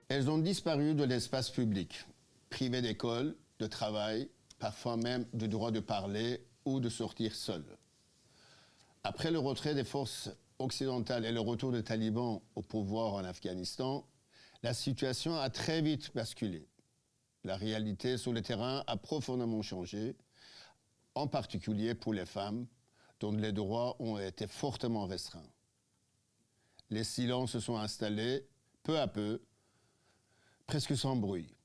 Elles ont disparu de l'espace public, privées d'école, de travail, parfois même du droit de parler ou de sortir seules. Après le retrait des forces occidentales et le retour des talibans au pouvoir en Afghanistan, la situation a très vite basculé. La réalité sur le terrain a profondément changé, en particulier pour les femmes, dont les droits ont été fortement restreints. Les silences se sont installés, peu à peu, presque sans bruit.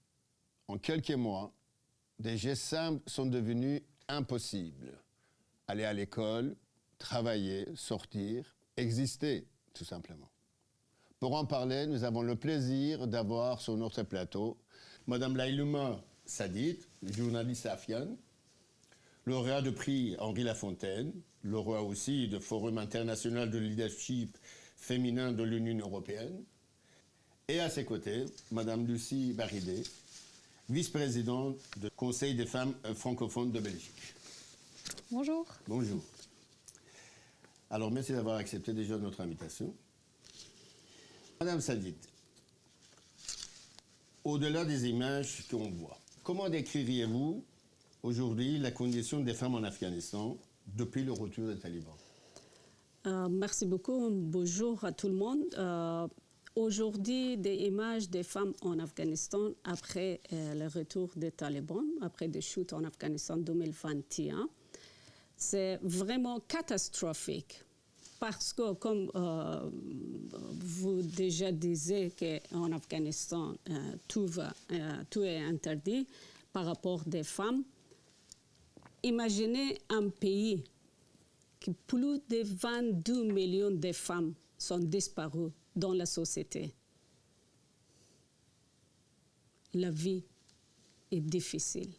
En quelques mois, des gestes simples sont devenus impossibles. Aller à l'école, travailler, sortir, exister, tout simplement. Pour en parler, nous avons le plaisir d'avoir sur notre plateau Madame Laylouma Sadid, journaliste afghane, lauréat de prix Henri Lafontaine, lauréat aussi du Forum international de leadership féminin de l'Union européenne, et à ses côtés, Madame Lucie Baridé, vice-présidente du Conseil des femmes francophones de Belgique. Bonjour. Bonjour. Alors, merci d'avoir accepté déjà notre invitation. Madame Sadid, au-delà des images qu'on voit, comment décririez-vous aujourd'hui la condition des femmes en Afghanistan depuis le retour des talibans? Merci beaucoup. Bonjour à tout le monde. Aujourd'hui, des images des femmes en Afghanistan après le retour des talibans, après des chutes en Afghanistan 2021, c'est vraiment catastrophique. Parce que, comme vous déjà disiez qu'en Afghanistan, tout est interdit par rapport des femmes, imaginez un pays que plus de 22 millions de femmes sont disparues dans la société. La vie est difficile.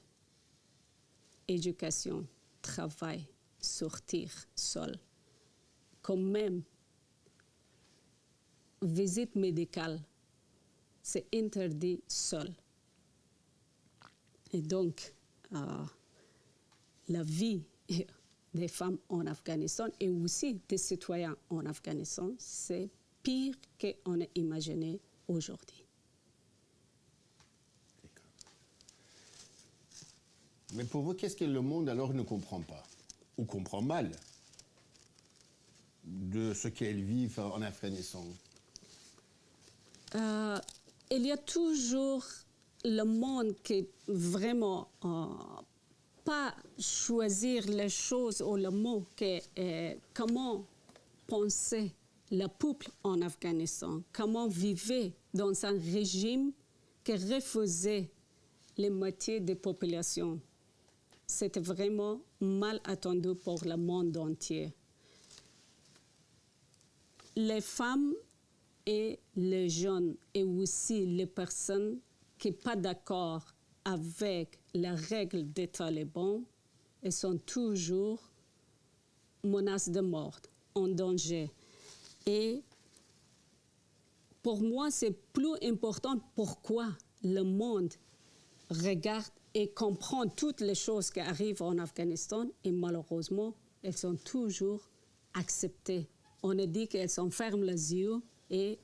Éducation, travail, sortir seul. Quand même, visite médicale, c'est interdit seul. Et donc, la vie des femmes en Afghanistan et aussi des citoyens en Afghanistan, c'est pire qu'on a imaginé aujourd'hui. D'accord. Mais pour vous, qu'est-ce que le monde alors ne comprend pas ou comprend mal de ce qu'elles vivent en Afghanistan? Il y a toujours le monde qui vraiment pas choisir les choses ou le mot que comment penser le peuple en Afghanistan, comment vivre dans un régime qui refusait les moitiés des populations. C'était vraiment mal attendu pour le monde entier. Les femmes et les jeunes et aussi les personnes qui ne sont pas d'accord avec les règles des talibans, elles sont toujours menacées de mort, en danger. Et pour moi, c'est plus important pourquoi le monde regarde et comprend toutes les choses qui arrivent en Afghanistan et malheureusement, elles sont toujours acceptées. On a dit qu'elles sont ferment les yeux et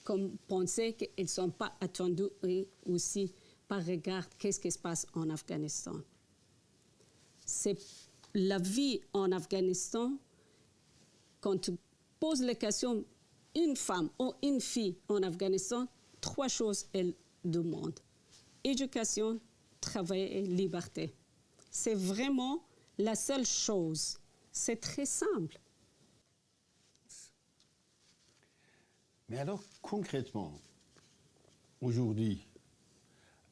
comme penser qu'elles ne sont pas attendues et aussi par regard qu'est-ce qui se passe en Afghanistan. C'est la vie en Afghanistan, quand tu poses la question, une femme ou une fille en Afghanistan, 3 choses elles demandent. Éducation, travail et liberté. C'est vraiment la seule chose. C'est très simple. Mais alors, concrètement, aujourd'hui,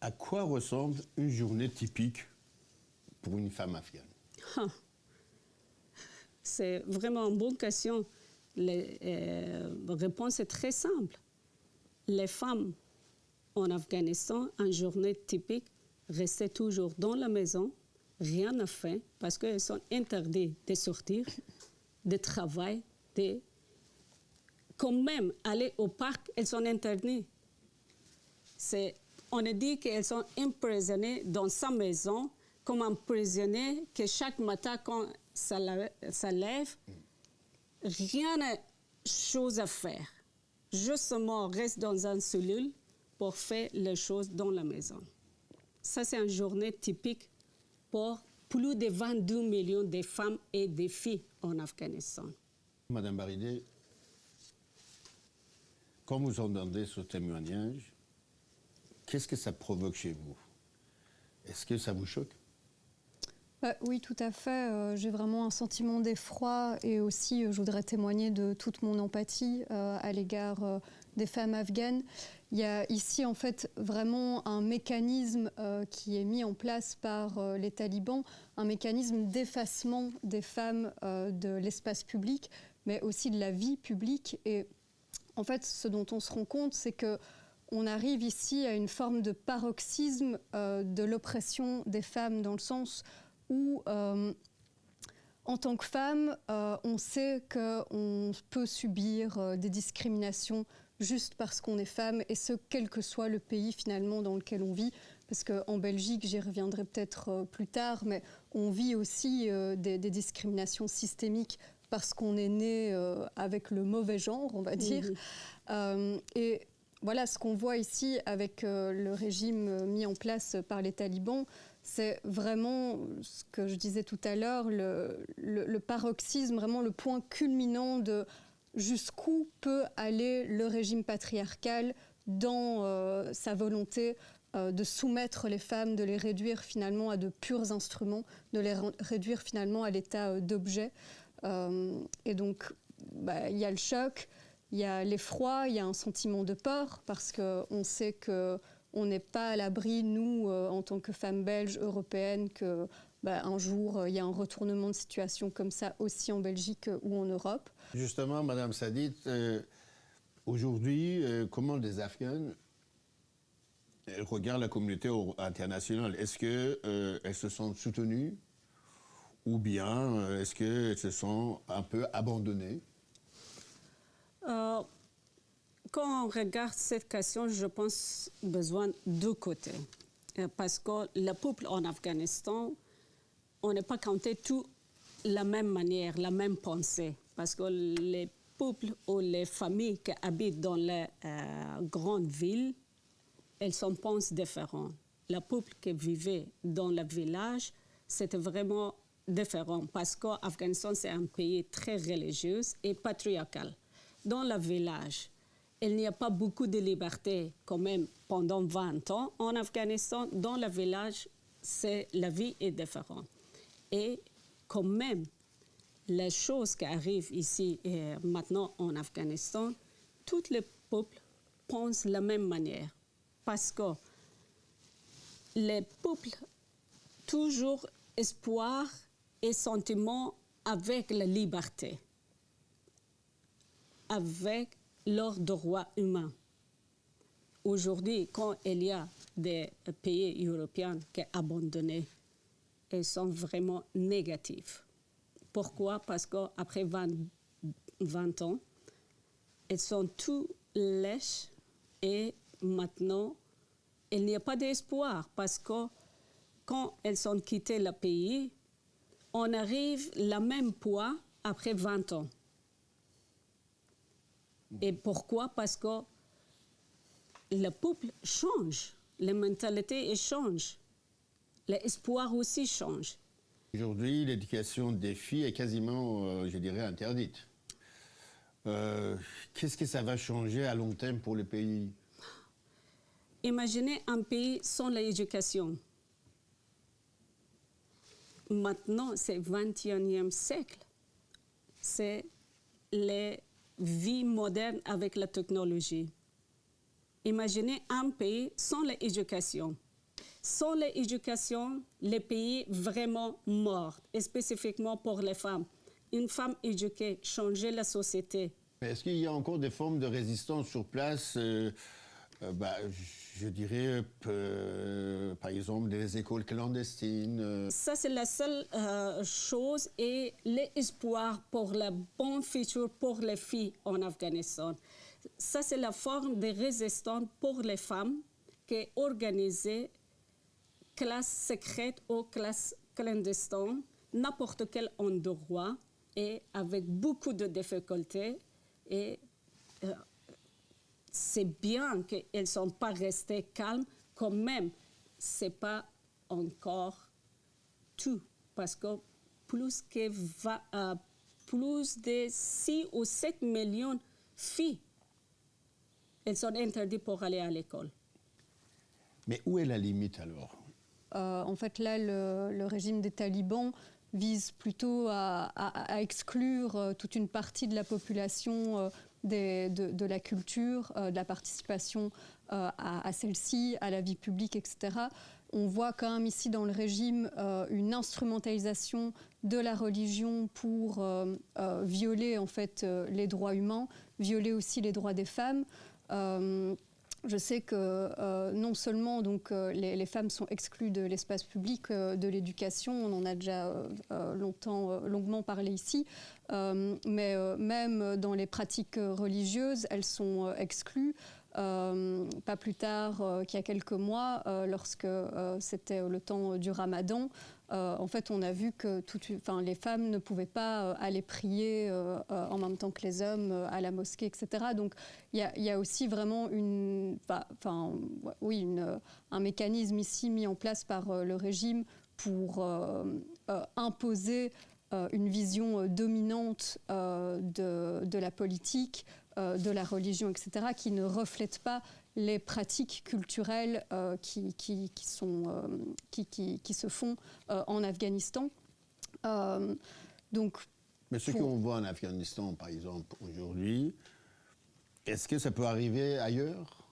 à quoi ressemble une journée typique pour une femme afghane? C'est vraiment une bonne question. La réponse est très simple. Les femmes en Afghanistan, en journée typique, restaient toujours dans la maison, rien à faire, parce qu'elles sont interdites de sortir, de travailler, de... Quand même aller au parc, elles sont interdites. On a dit qu'elles sont emprisonnées dans sa maison, comme emprisonnées, que chaque matin, quand ça lève, rien n'a chose à faire. Justement, reste dans une cellule, pour faire les choses dans la maison. Ça, c'est une journée typique pour plus de 22 millions de femmes et de filles en Afghanistan. Madame Barideh, quand vous entendez ce témoignage, qu'est-ce que ça provoque chez vous? Est-ce que ça vous choque? Oui, tout à fait. J'ai vraiment un sentiment d'effroi et aussi je voudrais témoigner de toute mon empathie à l'égard des femmes afghanes. Il y a ici en fait vraiment un mécanisme qui est mis en place par les talibans, un mécanisme d'effacement des femmes de l'espace public, mais aussi de la vie publique. Et en fait, ce dont on se rend compte, c'est que on arrive ici à une forme de paroxysme de l'oppression des femmes, dans le sens où, en tant que femme, on sait qu'on peut subir des discriminations juste parce qu'on est femme, et ce, quel que soit le pays finalement dans lequel on vit. Parce qu'en Belgique, j'y reviendrai peut-être plus tard, mais on vit aussi des discriminations systémiques parce qu'on est né avec le mauvais genre, on va dire. Et voilà, ce qu'on voit ici avec le régime mis en place par les talibans, c'est vraiment ce que je disais tout à l'heure, le paroxysme, vraiment le point culminant de jusqu'où peut aller le régime patriarcal dans sa volonté de soumettre les femmes, de les réduire finalement à de purs instruments, de les réduire finalement à l'état d'objet. Et donc, il y a le choc, il y a l'effroi, il y a un sentiment de peur, parce qu'on sait qu'on n'est pas à l'abri, nous, en tant que femmes belges, européennes, qu'un jour, il y a un retournement de situation comme ça aussi en Belgique ou en Europe. Justement, Madame Sadit, aujourd'hui, comment les Afghanes regardent la communauté internationale? Est-ce qu'elles se sentent soutenues ou bien est-ce qu'elles se sentent un peu abandonnées? Quand on regarde cette question, je pense besoin de deux côtés. Parce que le peuple en Afghanistan, on n'est pas compté tout la même manière, la même pensée. Parce que les peuples ou les familles qui habitent dans les grandes villes, elles pensent différents. Le peuple qui vivait dans le village, c'était vraiment différent. Parce qu'Afghanistan, c'est un pays très religieux et patriarcal. Dans le village, il n'y a pas beaucoup de liberté quand même pendant 20 ans. En Afghanistan, dans le village, la vie est différente. Et quand même, les choses qui arrivent ici et maintenant en Afghanistan, tous les peuples pensent de la même manière. Parce que les peuples, toujours espoir et sentiment avec la liberté, avec leurs droits humains. Aujourd'hui, quand il y a des pays européens qui sont abandonnés, ils sont vraiment négatifs. Pourquoi? Parce qu'après 20 ans, ils sont tous lèches et maintenant, il n'y a pas d'espoir parce que quand ils ont quitté le pays, on arrive le même poids après 20 ans. Et pourquoi? Parce que le peuple change, la mentalité change, l'espoir aussi change. Aujourd'hui, l'éducation des filles est quasiment, je dirais, interdite. Qu'est-ce que ça va changer à long terme pour le pays? Imaginez un pays sans l'éducation. Maintenant, c'est le 21e siècle. C'est les vie moderne avec la technologie. Imaginez un pays sans l'éducation. Sans l'éducation, le pays est vraiment mort, et spécifiquement pour les femmes. Une femme éduquée change la société. Est-ce qu'il y a encore des formes de résistance sur place je dirais, par exemple, des écoles clandestines. Ça, c'est la seule chose et l'espoir pour le bon futur pour les filles en Afghanistan. Ça, c'est la forme de résistance pour les femmes qui est organisée, classe secrète ou classe clandestine, n'importe quel endroit et avec beaucoup de difficultés. Et c'est bien qu'elles ne sont pas restées calmes, quand même, ce n'est pas encore tout. Parce que plus de 6 ou 7 millions de filles, elles sont interdites pour aller à l'école. Mais où est la limite alors? En fait, là, le régime des talibans vise plutôt à exclure toute une partie de la population de la culture, de la participation à celle-ci, à la vie publique, etc. On voit quand même ici dans le régime une instrumentalisation de la religion pour violer en fait les droits humains, violer aussi les droits des femmes. Je sais que non seulement donc, les femmes sont exclues de l'espace public, de l'éducation, on en a déjà longuement parlé ici, mais même dans les pratiques religieuses, elles sont exclues. Pas plus tard qu'il y a quelques mois, lorsque c'était le temps du Ramadan, en fait, on a vu que les femmes ne pouvaient pas aller prier en même temps que les hommes à la mosquée, etc. Donc, il y a aussi vraiment un mécanisme ici mis en place par le régime pour imposer une vision dominante de la politique, de la religion, etc., qui ne reflète pas les pratiques culturelles qui se font en Afghanistan. Mais ce qu'on voit en Afghanistan, par exemple, aujourd'hui, est-ce que ça peut arriver ailleurs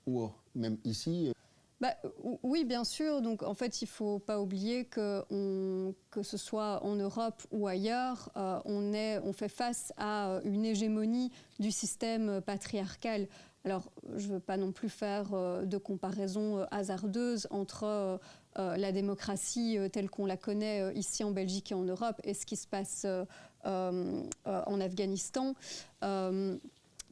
ou même ici? Oui, bien sûr. Donc, en fait, il ne faut pas oublier que ce soit en Europe ou ailleurs, on fait face à une hégémonie du système patriarcal. Alors, je ne veux pas non plus faire de comparaison hasardeuse entre la démocratie telle qu'on la connaît ici en Belgique et en Europe et ce qui se passe en Afghanistan.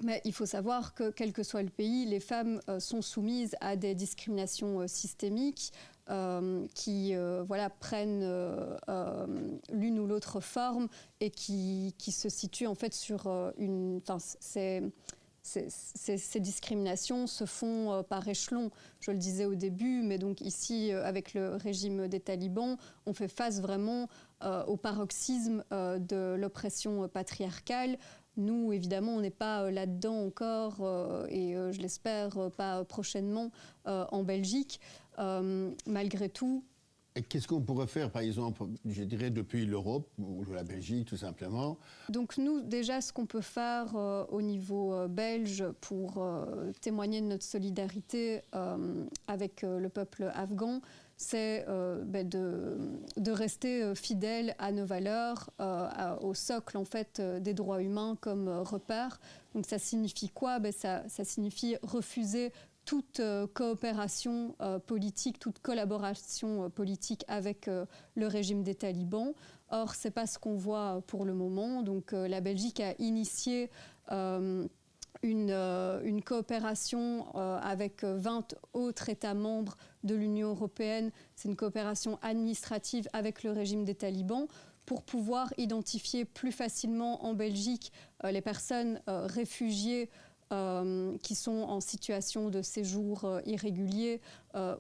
Mais il faut savoir que, quel que soit le pays, les femmes sont soumises à des discriminations systémiques qui prennent l'une ou l'autre forme et qui se situent en fait sur ces discriminations se font par échelon. Je le disais au début, mais donc ici, avec le régime des talibans, on fait face vraiment au paroxysme de l'oppression patriarcale. Nous, évidemment, on n'est pas là-dedans encore et je l'espère pas prochainement en Belgique. Malgré tout... Et qu'est-ce qu'on pourrait faire, par exemple, je dirais, depuis l'Europe ou la Belgique, tout simplement? Donc nous, déjà, ce qu'on peut faire au niveau belge pour témoigner de notre solidarité avec le peuple afghan, c'est de rester fidèle à nos valeurs, au socle en fait des droits humains comme repère. Donc ça signifie quoi? Ça signifie refuser toute coopération politique, toute collaboration politique avec le régime des talibans. Or, ce n'est pas ce qu'on voit pour le moment. Donc la Belgique a initié une coopération avec 20 autres États membres de l'Union européenne. C'est une coopération administrative avec le régime des talibans pour pouvoir identifier plus facilement en Belgique les personnes réfugiées qui sont en situation de séjour irrégulier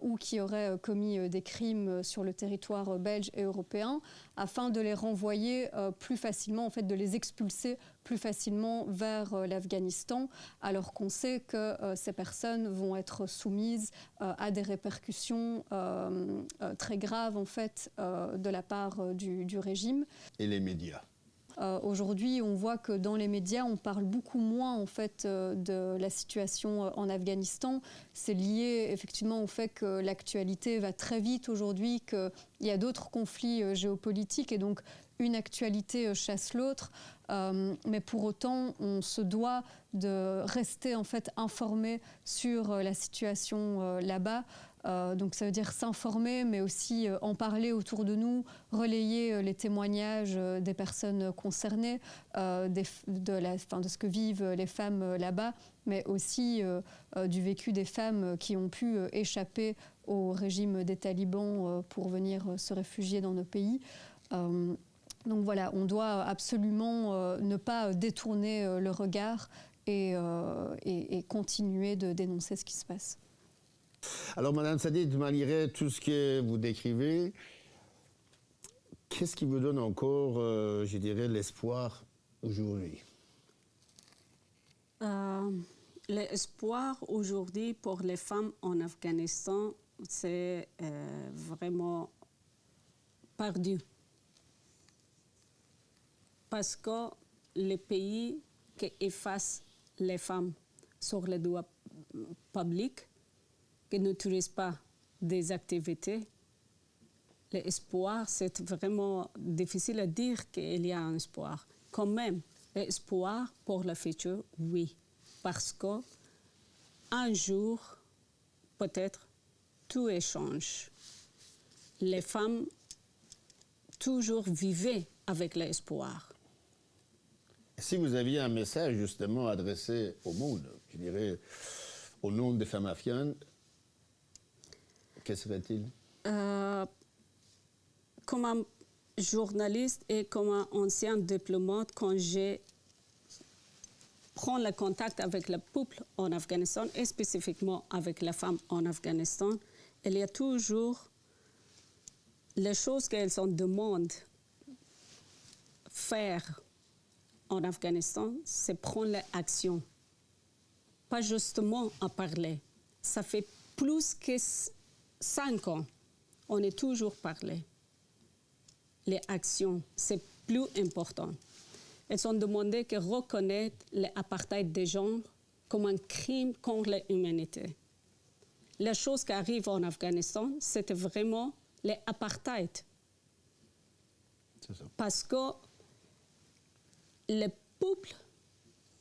ou qui auraient commis des crimes sur le territoire belge et européen, afin de les renvoyer plus facilement, en fait, de les expulser plus facilement vers l'Afghanistan, alors qu'on sait que ces personnes vont être soumises à des répercussions très graves, en fait, de la part du régime. Et les médias? Aujourd'hui, on voit que dans les médias, on parle beaucoup moins en fait de la situation en Afghanistan. C'est lié effectivement au fait que l'actualité va très vite aujourd'hui, qu'il y a d'autres conflits géopolitiques et donc une actualité chasse l'autre. Mais pour autant, on se doit de rester en fait informé sur la situation là-bas. Donc ça veut dire s'informer, mais aussi en parler autour de nous, relayer les témoignages des personnes concernées, de ce que vivent les femmes là-bas, mais aussi du vécu des femmes qui ont pu échapper au régime des talibans pour venir se réfugier dans nos pays. Donc voilà, on doit absolument ne pas détourner le regard et continuer de dénoncer ce qui se passe. Alors, Madame Sadid, malgré tout ce que vous décrivez, qu'est-ce qui vous donne encore, je dirais, l'espoir aujourd'hui? L'espoir aujourd'hui pour les femmes en Afghanistan, c'est vraiment perdu. Parce que les pays qui effacent les femmes sur les doigts publics, qui n'autorisent pas des activités, l'espoir, c'est vraiment difficile à dire qu'il y a un espoir. Quand même, l'espoir pour le futur, oui. Parce qu'un jour, peut-être, tout échange. Les femmes toujours vivaient avec l'espoir. Si vous aviez un message justement adressé au monde, je dirais au nom des femmes afghanes, quel serait-il? Comme un journaliste et comme un ancien diplomate, quand je prends le contact avec le peuple en Afghanistan et spécifiquement avec les femmes en Afghanistan, il y a toujours les choses qu'elles en demandent faire en Afghanistan, c'est prendre l'action. Pas justement à parler. Ça fait plus que 5 ans, on est toujours parlé. Les actions, c'est plus important. Elles ont demandé de reconnaître l'apartheid des genres comme un crime contre l'humanité. Les choses qui arrivent en Afghanistan, c'était vraiment l'apartheid. Parce que le peuple,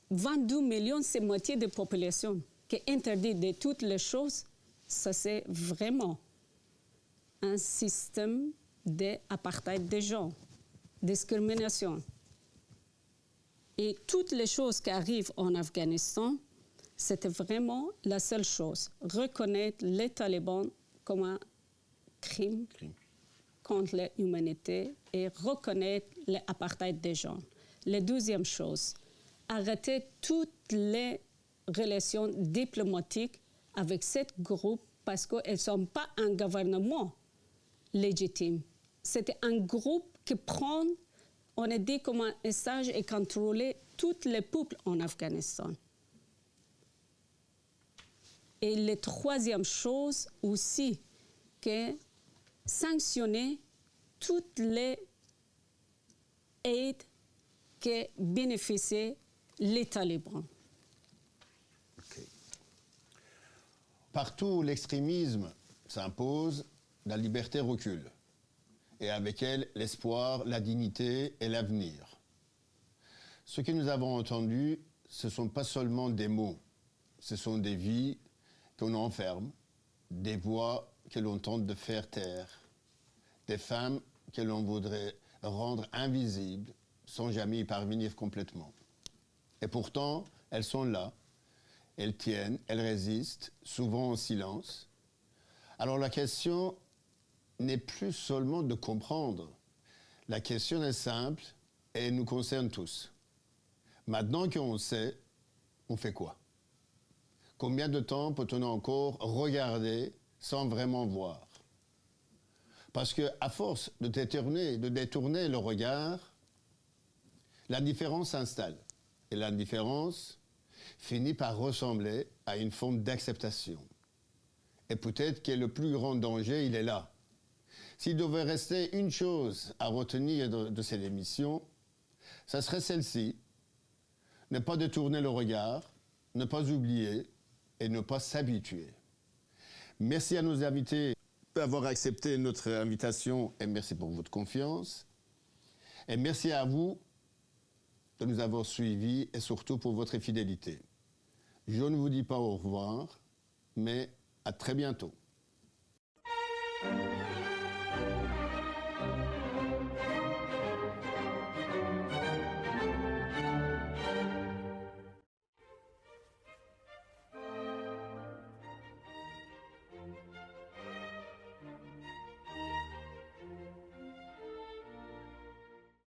22 millions, c'est moitié de la population, qui est interdite de toutes les choses, ça c'est vraiment un système d'apartheid des genres, discrimination. Et toutes les choses qui arrivent en Afghanistan, c'était vraiment la seule chose, reconnaître les talibans comme un crime contre l'humanité et reconnaître l'apartheid des genres. La deuxième chose, arrêter toutes les relations diplomatiques avec ce groupe parce qu'elles ne sont pas un gouvernement légitime. C'est un groupe qui prend, on a dit comme un stage et contrôler tous les peuples en Afghanistan. Et la troisième chose aussi, que sanctionner toutes les aides que bénéficient les talibans. Okay. Partout où l'extrémisme s'impose, la liberté recule. Et avec elle, l'espoir, la dignité et l'avenir. Ce que nous avons entendu, ce ne sont pas seulement des mots, ce sont des vies qu'on enferme, des voix que l'on tente de faire taire, des femmes que l'on voudrait rendre invisibles sans jamais y parvenir complètement. Et pourtant, elles sont là, elles tiennent, elles résistent, souvent en silence. Alors la question n'est plus seulement de comprendre. La question est simple et nous concerne tous. Maintenant qu'on sait, on fait quoi? Combien de temps peut-on encore regarder sans vraiment voir? Parce qu'à force de détourner le regard, l'indifférence s'installe. Et l'indifférence finit par ressembler à une forme d'acceptation. Et peut-être que le plus grand danger, il est là. S'il devait rester une chose à retenir de cette émission, ça serait celle-ci. Ne pas détourner le regard, ne pas oublier et ne pas s'habituer. Merci à nos invités d'avoir accepté notre invitation et merci pour votre confiance. Et merci à vous de nous avoir suivis et surtout pour votre fidélité. Je ne vous dis pas au revoir, mais à très bientôt.